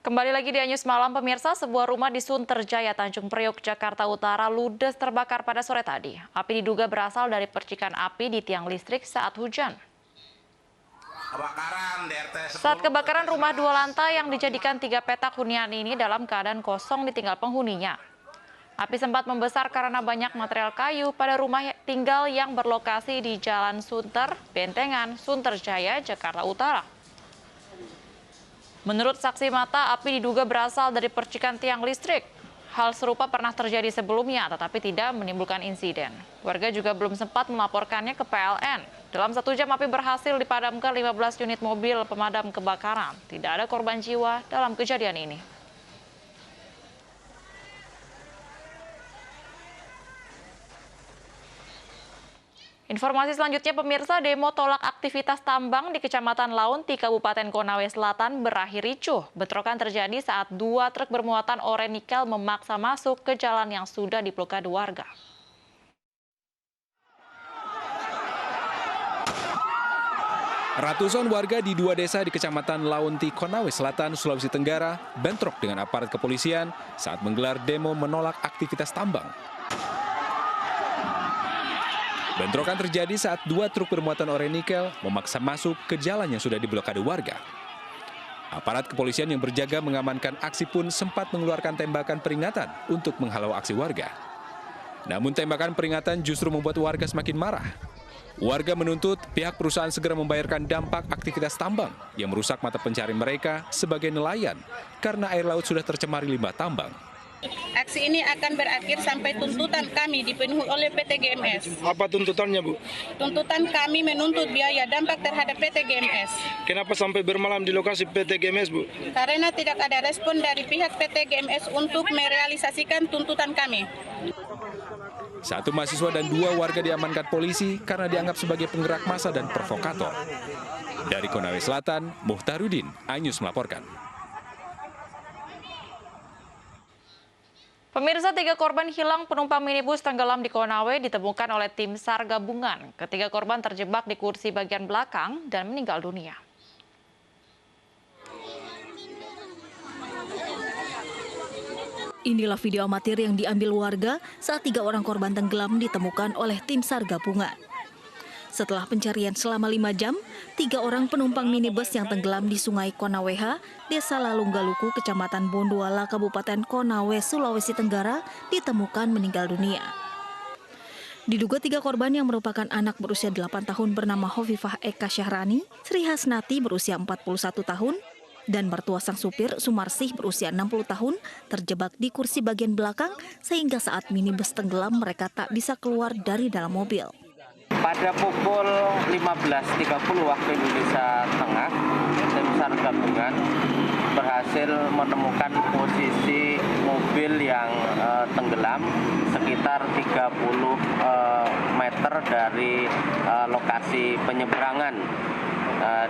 Kembali lagi di Anyus Malam, pemirsa, sebuah rumah di Sunterjaya, Tanjung Priok, Jakarta Utara ludes terbakar pada sore tadi. Api diduga berasal dari percikan api di tiang listrik saat hujan. Saat kebakaran, rumah 2 lantai yang dijadikan 3 petak hunian ini dalam keadaan kosong ditinggal penghuninya. Api sempat membesar karena banyak material kayu pada rumah tinggal yang berlokasi di Jalan Sunter, Bentengan, Sunterjaya, Jakarta Utara. Menurut saksi mata, api diduga berasal dari percikan tiang listrik. Hal serupa pernah terjadi sebelumnya, tetapi tidak menimbulkan insiden. Warga juga belum sempat melaporkannya ke PLN. Dalam 1 jam, api berhasil dipadamkan 15 unit mobil pemadam kebakaran. Tidak ada korban jiwa dalam kejadian ini. Informasi selanjutnya, pemirsa, demo tolak aktivitas tambang di Kecamatan Launti, Kabupaten Konawe Selatan berakhir ricuh. Bentrokan terjadi saat 2 truk bermuatan ore nikel memaksa masuk ke jalan yang sudah diblokade warga. Ratusan warga di 2 desa di Kecamatan Launti, Konawe Selatan, Sulawesi Tenggara bentrok dengan aparat kepolisian saat menggelar demo menolak aktivitas tambang. Bentrokan terjadi saat 2 truk bermuatan ore nikel memaksa masuk ke jalan yang sudah diblokade warga. Aparat kepolisian yang berjaga mengamankan aksi pun sempat mengeluarkan tembakan peringatan untuk menghalau aksi warga. Namun tembakan peringatan justru membuat warga semakin marah. Warga menuntut pihak perusahaan segera membayarkan dampak aktivitas tambang yang merusak mata pencarian mereka sebagai nelayan karena air laut sudah tercemari limbah tambang. Aksi ini akan berakhir sampai tuntutan kami dipenuhi oleh PT GMS. Apa tuntutannya, Bu? Tuntutan kami menuntut biaya dampak terhadap PT GMS. Kenapa sampai bermalam di lokasi PT GMS, Bu? Karena tidak ada respon dari pihak PT GMS untuk merealisasikan tuntutan kami. 1 mahasiswa dan 2 warga diamankan polisi karena dianggap sebagai penggerak massa dan provokator. Dari Konawe Selatan, Muhtarudin, Anyus melaporkan. Pemirsa, 3 korban hilang penumpang minibus tenggelam di Konawe ditemukan oleh tim SAR gabungan. Ketiga korban terjebak di kursi bagian belakang dan meninggal dunia. Inilah video amatir yang diambil warga saat 3 orang korban tenggelam ditemukan oleh tim SAR gabungan. Setelah pencarian selama 5 jam, 3 orang penumpang minibus yang tenggelam di Sungai Konaweha, Desa Lalunggaluku, Kecamatan Bondoala, Kabupaten Konawe, Sulawesi Tenggara, ditemukan meninggal dunia. Diduga 3 korban yang merupakan anak berusia 8 tahun bernama Hovifah Eka Syahrani, Sri Hasnati berusia 41 tahun, dan mertua sang supir Sumarsih berusia 60 tahun terjebak di kursi bagian belakang sehingga saat minibus tenggelam mereka tak bisa keluar dari dalam mobil. Pada pukul 15.30 waktu Indonesia Tengah, tim SAR gabungan berhasil menemukan posisi mobil yang tenggelam sekitar 30 meter dari lokasi penyeberangan.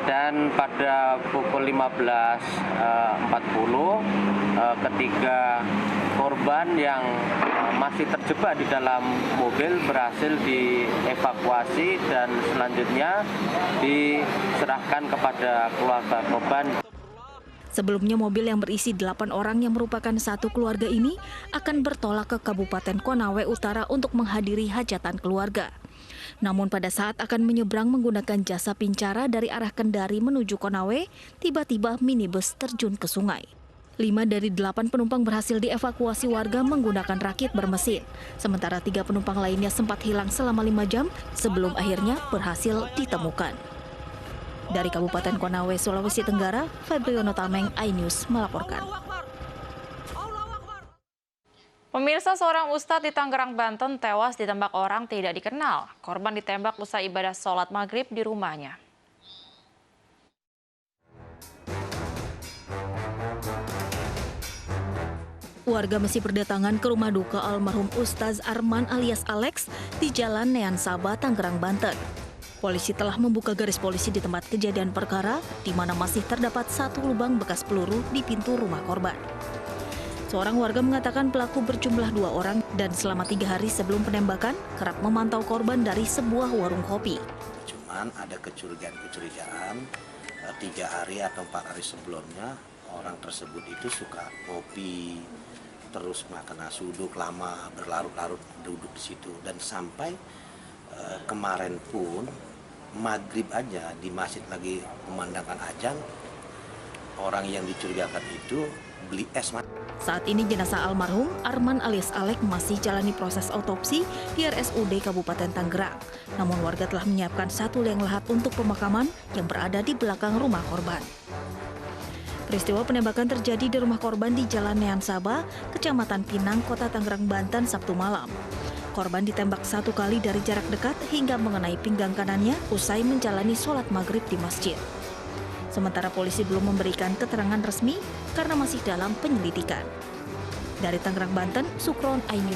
Dan pada pukul 15.40 ketiga korban yang masih terjebak di dalam mobil berhasil dievakuasi dan selanjutnya diserahkan kepada keluarga korban. Sebelumnya mobil yang berisi 8 orang yang merupakan satu keluarga ini akan bertolak ke Kabupaten Konawe Utara untuk menghadiri hajatan keluarga. Namun pada saat akan menyeberang menggunakan jasa pincara dari arah Kendari menuju Konawe, tiba-tiba minibus terjun ke sungai. 5 dari 8 penumpang berhasil dievakuasi warga menggunakan rakit bermesin. Sementara 3 penumpang lainnya sempat hilang selama 5 jam sebelum akhirnya berhasil ditemukan. Dari Kabupaten Konawe, Sulawesi Tenggara, Febriono Tameng, iNews melaporkan. Pemirsa, seorang ustadz di Tangerang, Banten tewas ditembak orang tidak dikenal. Korban ditembak usai ibadah sholat maghrib di rumahnya. Warga masih berdatangan ke rumah duka almarhum Ustaz Arman alias Alex di Jalan Nean Saba, Tangerang, Banten. Polisi telah membuka garis polisi di tempat kejadian perkara, di mana masih terdapat 1 lubang bekas peluru di pintu rumah korban. Seorang warga mengatakan pelaku berjumlah 2 orang dan selama 3 hari sebelum penembakan kerap memantau korban dari sebuah warung kopi. Cuman ada kecurigaan 3 hari atau 4 hari sebelumnya orang tersebut itu suka ngopi, terus makan nasi uduk lama, berlarut-larut duduk di situ. Dan sampai kemarin pun maghrib aja di masjid lagi memandangkan azan, orang yang dicurigakan itu beli es. Saat ini jenazah almarhum Arman alias Alek masih jalani proses otopsi di RSUD Kabupaten Tangerang. Namun warga telah menyiapkan satu liang lahat untuk pemakaman yang berada di belakang rumah korban. Peristiwa penembakan terjadi di rumah korban di Jalan Nean Sabah, Kecamatan Pinang, Kota Tangerang, Banten, Sabtu malam. Korban ditembak 1 kali dari jarak dekat hingga mengenai pinggang kanannya usai menjalani sholat maghrib di masjid. Sementara polisi belum memberikan keterangan resmi karena masih dalam penyelidikan. Dari Tangerang, Banten, Sukron, iNews.